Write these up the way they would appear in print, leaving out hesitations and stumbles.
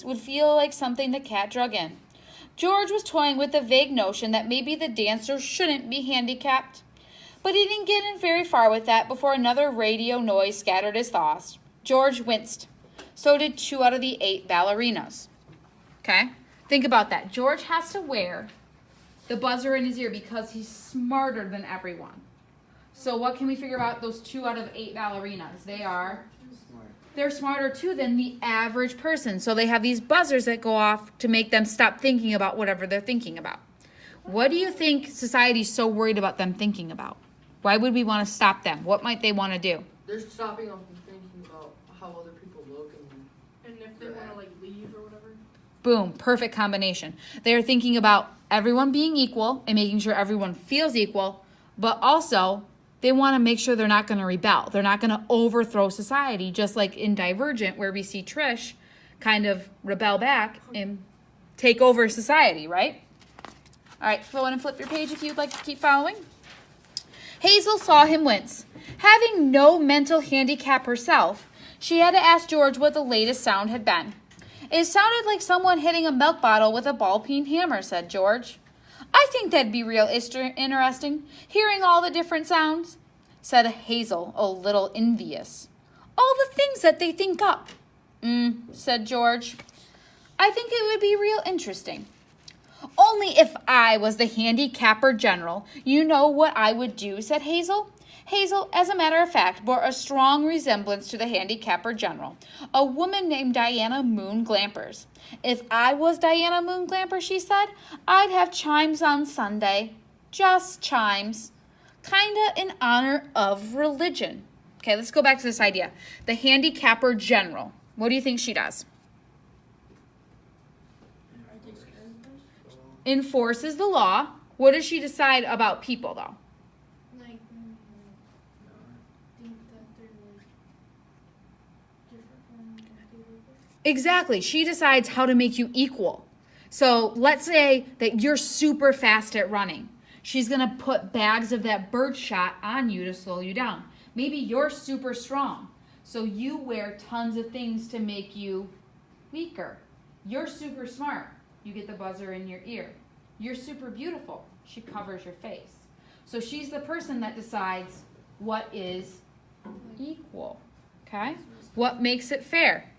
would feel like something the cat drug in. George was toying with the vague notion that maybe the dancer shouldn't be handicapped. But he didn't get in very far with that before another radio noise scattered his thoughts. George winced. So did 2 out of the 8 ballerinas. Okay? Think about that. George has to wear the buzzer in his ear because he's smarter than everyone. So what can we figure about those 2 out of 8 ballerinas? They're smarter too than the average person. So they have these buzzers that go off to make them stop thinking about whatever they're thinking about. What do you think society's so worried about them thinking about? Why would we want to stop them? What might they want to do? They're stopping them from thinking about how other people look and if they want to leave or whatever. Boom, perfect combination. They're thinking about everyone being equal and making sure everyone feels equal, but also they want to make sure they're not going to rebel. They're not going to overthrow society, just like in Divergent, where we see Trish kind of rebel back and take over society, right? All right, go on and flip your page if you'd like to keep following. Hazel saw him wince. Having no mental handicap herself, she had to ask George what the latest sound had been. It sounded like someone hitting a milk bottle with a ball-peen hammer, said George. I think that'd be real interesting, hearing all the different sounds, said Hazel, a little envious. All the things that they think up, said George. I think it would be real interesting. Only if I was the handicapper general, you know what I would do, said Hazel. Hazel, as a matter of fact, bore a strong resemblance to the handicapper general, a woman named Diana Moon Glampers. If I was Diana Moon Glampers, she said, I'd have chimes on Sunday. Just chimes. Kinda in honor of religion. Okay, let's go back to this idea. The handicapper general. What do you think she does? Enforces the law. What does she decide about people, though? Exactly. She decides how to make you equal. So let's say that you're super fast at running. She's going to put bags of that birdshot on you to slow you down. Maybe you're super strong. So you wear tons of things to make you weaker. You're super smart. You get the buzzer in your ear. You're super beautiful. She covers your face. So she's the person that decides what is equal. Okay? What makes it fair?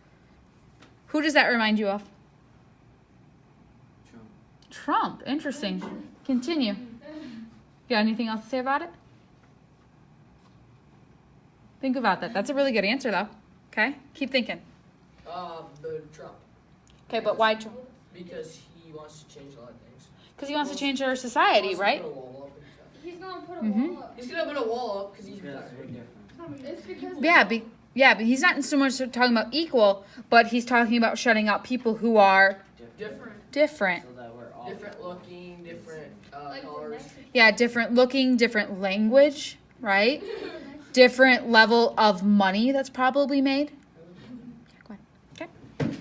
Who does that remind you of? Trump. Interesting. Continue. You got anything else to say about it? Think about that. That's a really good answer, though. Okay? Keep thinking. The Trump. Okay, but why Trump? Because he wants to change a lot of things. Because he wants to change our society, right? He's going to put a wall up. He's going to put a wall up because he's It's because But he's not so much talking about equal, but he's talking about shutting out people who are different. So that we're all different looking, different colors. Yeah, different looking, different language, right? Different level of money that's probably made. Go ahead. Okay.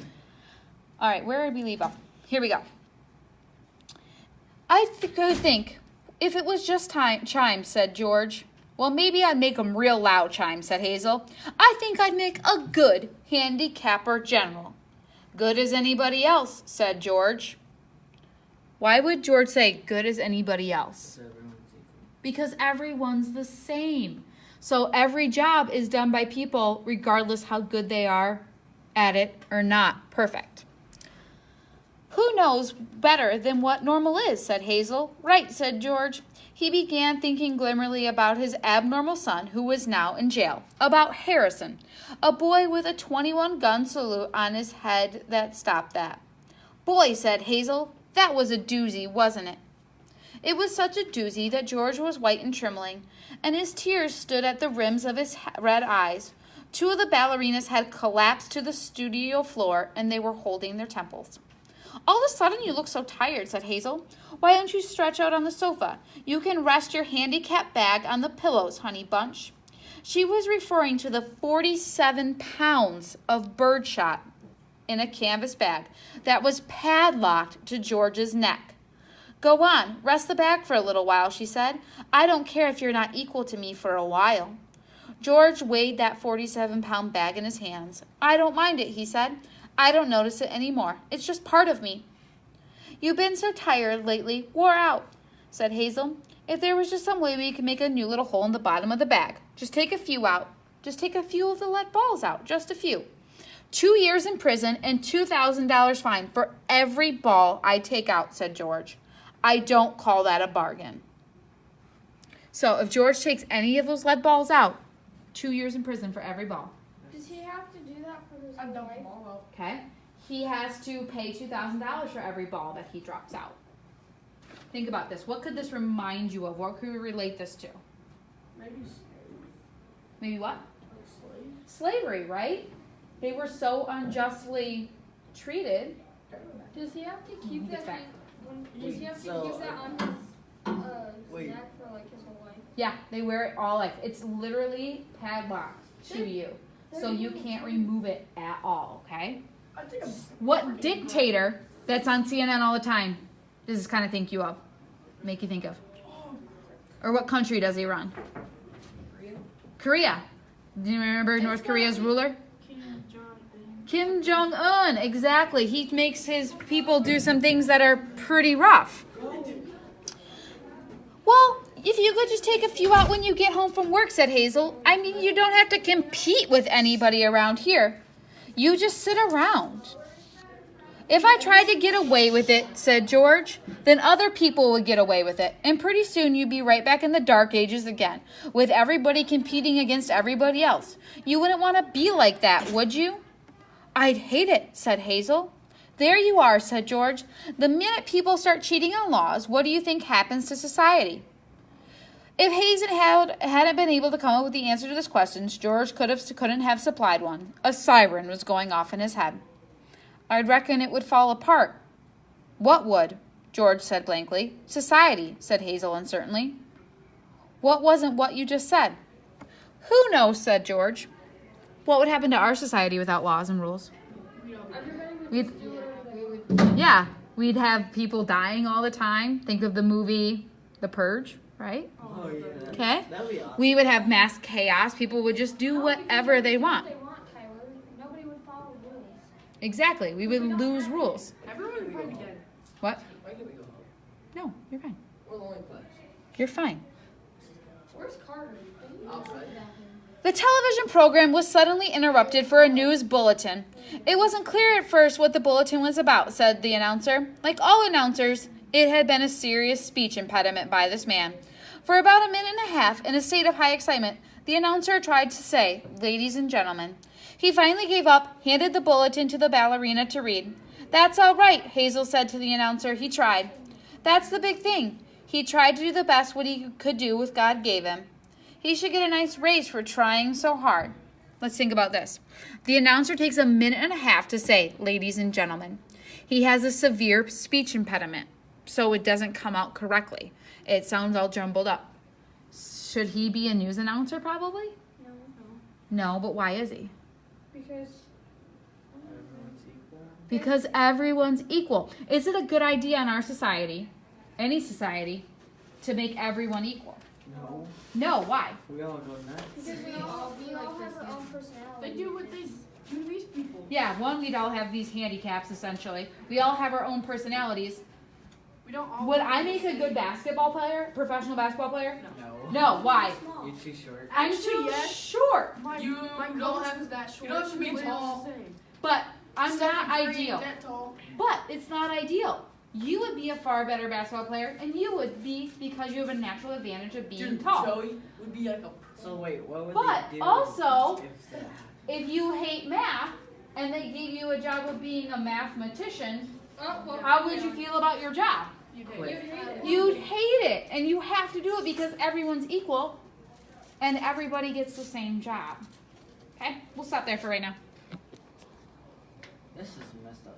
All right, where did we leave off? Here we go. I think if it was just chimes, said George. Well, maybe I'd make them real loud chimes, said Hazel. I think I'd make a good handicapper general. Good as anybody else, said George. Why would George say good as anybody else? Because everyone's the same. So every job is done by people regardless how good they are at it or not. Perfect. Who knows better than what normal is, said Hazel. Right, said George. He began thinking glimmerly about his abnormal son, who was now in jail. About Harrison, a boy with a 21-gun salute on his head that stopped that. Boy, said Hazel, that was a doozy, wasn't it? It was such a doozy that George was white and trembling, and his tears stood at the rims of his red eyes. 2 of the ballerinas had collapsed to the studio floor, and they were holding their temples. All of a sudden you look so tired, said Hazel. Why don't you stretch out on the sofa? You can rest your handicap bag on the pillows, honey bunch. She was referring to the 47 pounds of birdshot in a canvas bag that was padlocked to George's neck. Go on, rest the bag for a little while, she said. I don't care if you're not equal to me for a while. George weighed that 47-pound bag in his hands. I don't mind it, he said. I don't notice it anymore. It's just part of me. You've been so tired lately, wore out, said Hazel. If there was just some way we could make a new little hole in the bottom of the bag. Just take a few out. Just take a few of the lead balls out. Just a few. 2 years in prison and $2,000 fine for every ball I take out, said George. I don't call that a bargain. So if George takes any of those lead balls out, 2 years in prison for every ball. Does he have to do that for his I've whole done life? them all out. Okay? He has to pay $2,000 for every ball that he drops out. Think about this. What could this remind you of? What could we relate this to? Maybe Maybe what? slave. Slavery, right? They were so unjustly treated. Does he have to keep Get that? back. Does he have to So, keep that on his wait. neck for like his whole life? Yeah, they wear it all life. It's literally padlocked to you. So you can't remove it at all, okay? I think I'm What dictator that's on CNN all the time does this kind of think you of? Make you think of? Or what country does he run? Korea. Do you remember North Korea's ruler? Kim Jong-un, exactly. He makes his people do some things that are pretty rough. Well, if you could just take a few out when you get home from work, said Hazel. I mean, you don't have to compete with anybody around here. You just sit around. If I tried to get away with it, said George, then other people would get away with it. And pretty soon you'd be right back in the dark ages again, with everybody competing against everybody else. You wouldn't want to be like that, would you? I'd hate it, said Hazel. There you are, said George. The minute people start cheating on laws, what do you think happens to society? If Hazen hadn't been able to come up with the answer to this question, George couldn't have supplied one. A siren was going off in his head. I'd reckon it would fall apart. What would? George said blankly. Society, said Hazel uncertainly. What wasn't what you just said? Who knows, said George. What would happen to our society without laws and rules? Everybody would We'd, just do whatever they want. yeah, we'd have people dying all the time. Think of the movie The Purge, right? Oh, yeah. Okay. That'd be awesome. We would have mass chaos. People would just do whatever they want. What they want, Tyler. Nobody would follow rules. Exactly. We would lose rules. Everyone would probably be dead. What? Why can't we go home? No, you're fine. We're the only class. You're fine. Where's Carter? Outside. The television program was suddenly interrupted for a news bulletin. It wasn't clear at first what the bulletin was about, said the announcer. Like all announcers, it had been a serious speech impediment by this man. For about a minute and a half, in a state of high excitement, the announcer tried to say, "Ladies and gentlemen." He finally gave up, handed the bulletin to the ballerina to read. "That's all right," Hazel said to the announcer. He tried. That's the big thing. He tried to do the best what he could do with God gave him. He should get a nice raise for trying so hard. Let's think about this. The announcer takes a minute and a half to say, "Ladies and gentlemen." He has a severe speech impediment, so it doesn't come out correctly. It sounds all jumbled up. Should he be a news announcer, probably? No. No, but why is he? Because Everyone's equal. Because everyone's equal. Is it a good idea in our society, any society, to make everyone equal? No. No, why? We all go nuts. because we all have our own personality. They do what they do to these people. Yeah, one, we'd all have these handicaps, essentially. We all have our own personalities. We don't all. Would I make a good basketball player, professional basketball player? No. No, why? Small. You're too short. I'm Actually, too yes. short, My, You my don't goal have is that short. You don't have to be We're tall. the same. but I'm Stephen not Curry ain't ideal. That tall. But it's not ideal. You would be a far better basketball player, and you would be because you have a natural advantage of being Dude, tall. Joey would be like a. So wait, what would But they do also- if that happened? If you hate math, and they gave you a job of being a mathematician, Oh, well, how would you feel about your job? You Quit. You hate it. You'd hate it, and you have to do it because everyone's equal, and everybody gets the same job. Okay, we'll stop there for right now. This is messed up.